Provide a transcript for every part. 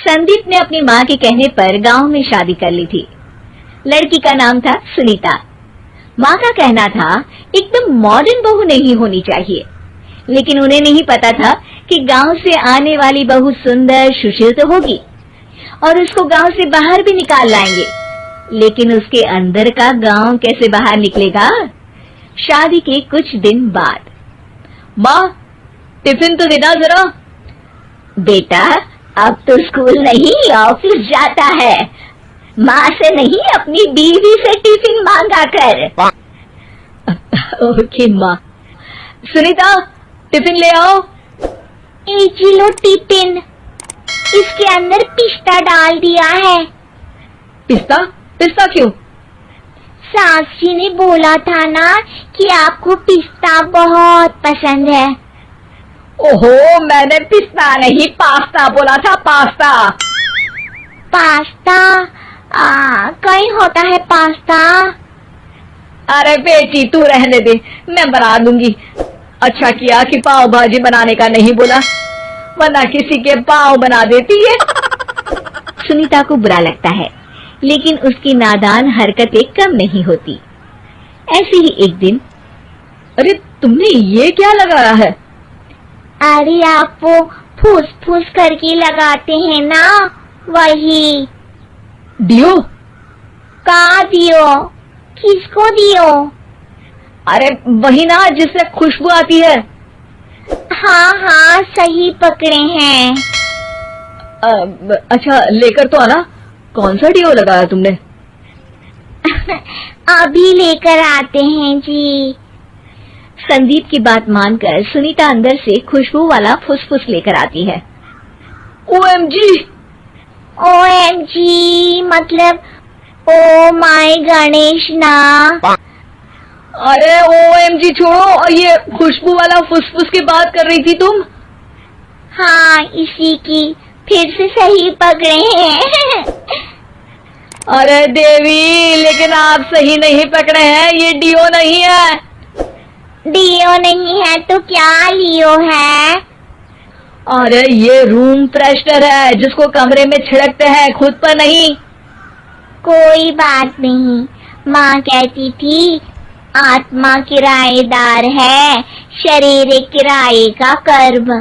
संदीप ने अपनी माँ के कहने पर गांव में शादी कर ली थी। लड़की का नाम था सुनीता। माँ का कहना था एकदम मॉडर्न बहू नहीं होनी चाहिए, लेकिन उन्हें नहीं पता था कि गांव से आने वाली बहू सुंदर सुशील तो होगी और उसको गांव से बाहर भी निकाल लाएंगे, लेकिन उसके अंदर का गांव कैसे बाहर निकलेगा। शादी के कुछ दिन बाद, माँ टिफिन तो देना जरा। बेटा अब तो स्कूल नहीं ऑफिस जाता है, माँ से नहीं अपनी बीवी से टिफिन मांगा कर। ओके माँ। सुनीता टिफिन ले आओ। एक किलो टिफिन, इसके अंदर पिस्ता डाल दिया है। पिस्ता? पिस्ता क्यों? सास जी ने बोला था ना कि आपको पिस्ता बहुत पसंद है। ओहो, मैंने पिस्ता नहीं पास्ता बोला था, पास्ता। पास्ता? कहीं होता है पास्ता? अरे बेटी तू रहने दे, मैं बना दूंगी। अच्छा किया कि पाव भाजी बनाने का नहीं बोला, वरना किसी के पाव बना देती है। सुनीता को बुरा लगता है, लेकिन उसकी नादान हरकतें कम नहीं होती। ऐसे ही एक दिन, अरे तुमने ये क्या लगाया है? अरे आप वो फूस फूस करके लगाते हैं ना, वही। डियो? कहाँ दियो? किसको दियो? अरे वही ना जिससे खुशबू आती है। हाँ हाँ सही पकड़े हैं। अच्छा लेकर तो आना। कौन सा डियो लगाया तुमने? अभी लेकर आते हैं जी। संदीप की बात मानकर सुनीता अंदर से खुशबू वाला फुसफुस लेकर आती है। OMG! OMG मतलब ओ माय गणेश ना। अरे OMG छोड़ो, और ये खुशबू वाला फुसफुस की बात कर रही थी तुम? हाँ इसी की, फिर से सही पकड़े हैं। अरे देवी, लेकिन आप सही नहीं पकड़े हैं, ये डियो नहीं है। डियो नहीं है तो क्या लियो है? अरे ये रूम फ्रेशनर है, जिसको कमरे में छिड़कते हैं, खुद पर नहीं। कोई बात नहीं, माँ कहती थी आत्मा किराएदार है, शरीर किराए का कर्म।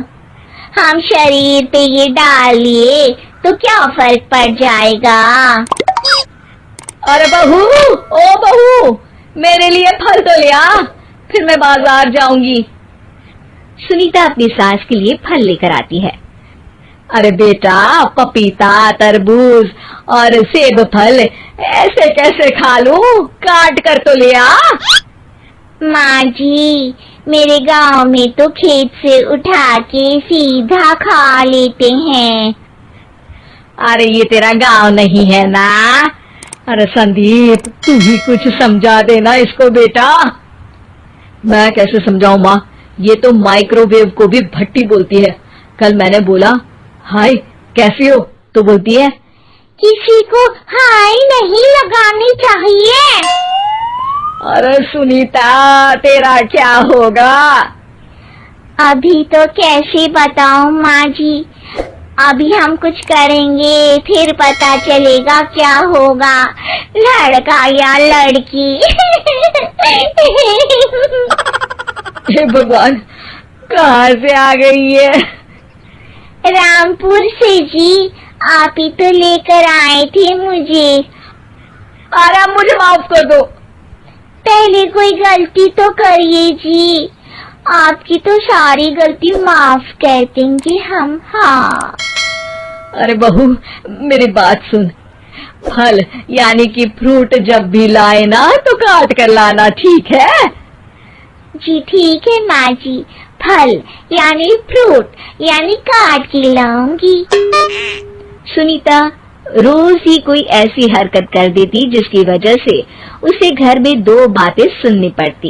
हम शरीर पे ये डाल लिए तो क्या फर्क पड़ जाएगा। अरे बहू, ओ बहू, मेरे लिए फल तो लिया, फिर मैं बाजार जाऊंगी। सुनीता अपनी सास के लिए फल लेकर आती है। अरे बेटा, पपीता, तरबूज और सेब फल ऐसे कैसे खा लूं? काट कर तो लिया। माँ जी, मेरे गांव में तो खेत से उठा के सीधा खा लेते हैं। अरे ये तेरा गांव नहीं है ना। अरे संदीप, तू ही कुछ समझा देना इसको बेटा। मैं कैसे समझाऊं माँ, ये तो माइक्रोवेव को भी भट्टी बोलती है। कल मैंने बोला हाय कैसी हो, तो बोलती है किसी को हाय नहीं लगानी चाहिए। अरे सुनीता, तेरा क्या होगा? अभी तो कैसे बताऊं माँ जी, अभी हम कुछ करेंगे फिर पता चलेगा क्या होगा, लड़का या लड़की। हे भगवान, कहाँ से आ गई है? रामपुर से जी, आप ही तो लेकर आए थे मुझे। अरे मुझे माफ कर दो। पहले कोई गलती तो करिए जी, आपकी तो सारी गलती माफ कर देंगे हम। हाँ अरे बहू, मेरी बात सुन, फल यानी कि फ्रूट जब भी लाए ना तो काट कर लाना, ठीक है? जी ठीक है माँ जी, फल यानी फ्रूट यानी काट के लाऊंगी। सुनीता रोज ही कोई ऐसी हरकत कर देती जिसकी वजह से उसे घर में दो बातें सुननी पड़ती।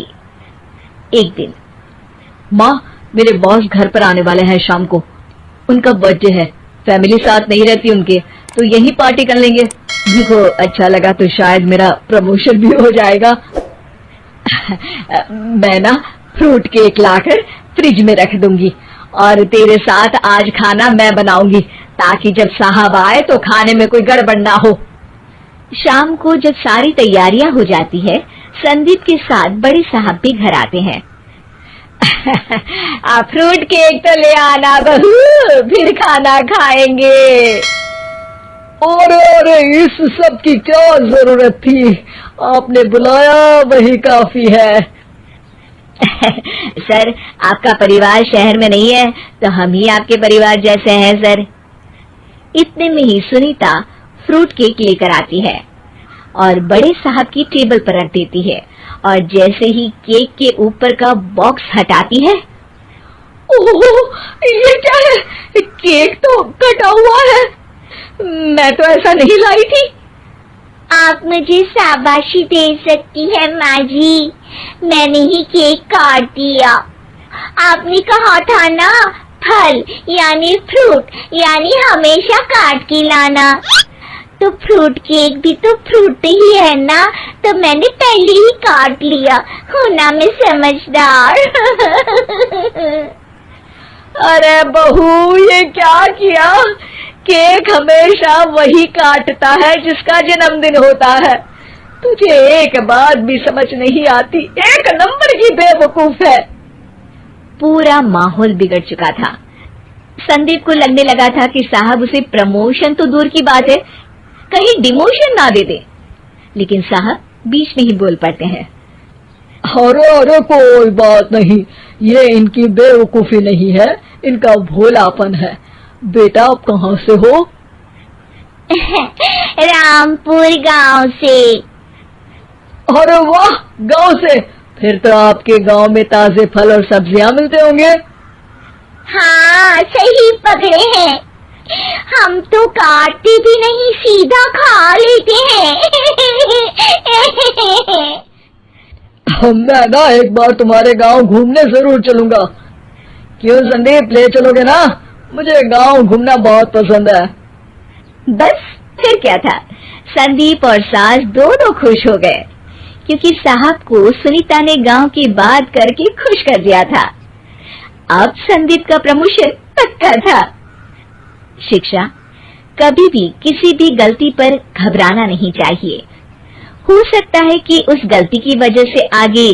एक दिन, माँ मेरे बॉस घर पर आने वाले हैं शाम को, उनका बर्थडे है, फैमिली साथ नहीं रहती उनके, तो यही पार्टी कर लेंगे। उनको अच्छा लगा तो शायद मेरा प्रमोशन भी हो जाएगा। मैं ना फ्रूट केक लाकर फ्रिज में रख दूंगी और तेरे साथ आज खाना मैं बनाऊंगी, ताकि जब साहब आए तो खाने में कोई गड़बड़ ना हो। शाम को जब सारी तैयारियां हो जाती है, संदीप के साथ बड़े साहब भी घर आते हैं। आप फ्रूट केक तो ले आना बहू, फिर खाना खाएंगे। अरे इस सब की क्या जरूरत थी, आपने बुलाया वही काफी है। सर, आपका परिवार शहर में नहीं है तो हम ही आपके परिवार जैसे हैं सर। इतने में ही सुनीता फ्रूट केक लेकर आती है और बड़े साहब की टेबल पर रख देती है, और जैसे ही केक के ऊपर का बॉक्स हटाती है, ओह, ये क्या है? केक तो कटा हुआ है, मैं तो ऐसा नहीं लाई थी। आप मुझे शाबाशी दे सकती है माँ जी, मैंने ही केक काट दिया। आपने कहा था ना, फल यानी फ्रूट यानी हमेशा काट के लाना, तो फ्रूट केक भी तो फ्रूट ही है ना, तो मैंने पहले ही काट लिया, हूँ ना मैं समझदार। अरे बहू, ये क्या किया? केक हमेशा वही काटता है जिसका जन्मदिन होता है। तुझे एक बात भी समझ नहीं आती, एक नंबर की बेवकूफ है। पूरा माहौल बिगड़ चुका था। संदीप को लगने लगा था कि साहब उसे प्रमोशन तो दूर की बात है, कहीं डिमोशन ना दे दे, लेकिन साहब बीच में ही बोल पड़ते हैं। अरे कोई बात नहीं, ये इनकी बेवकूफी नहीं है, इनका भोलापन है। बेटा आप कहाँ से हो? रामपुर गांव से। अरे वाह, गांव से? फिर तो आपके गांव में ताजे फल और सब्जियां मिलते होंगे। हाँ, सही पकड़े हैं, हम तो काटते भी नहीं, सीधा खा लेते हैं। मैं ना एक बार तुम्हारे गांव घूमने जरूर चलूंगा। क्यों संदीप, ले चलोगे ना? मुझे गांव घूमना बहुत पसंद है। बस फिर क्या था, संदीप और सास दोनों खुश हो गए, क्योंकि साहब को सुनीता ने गांव की बात करके खुश कर दिया था। अब संदीप का प्रमोशन पक्का था। शिक्षा, कभी भी किसी भी गलती पर घबराना नहीं चाहिए। हो सकता है कि उस गलती की वजह से आगे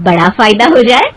बड़ा फायदा हो जाए।